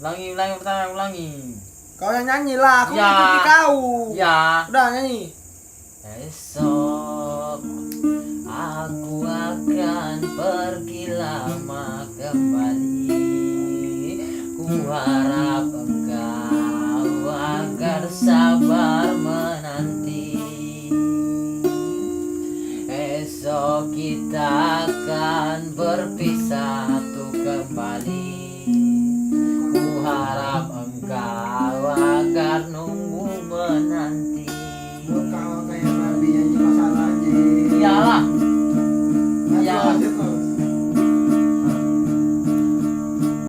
Ulangi pertama, ulangi. Kau yang nyanyi lah, aku Ya. ikuti kau. Ya. Udah nyanyi. Esok aku akan pergi lama kembali. Ku harap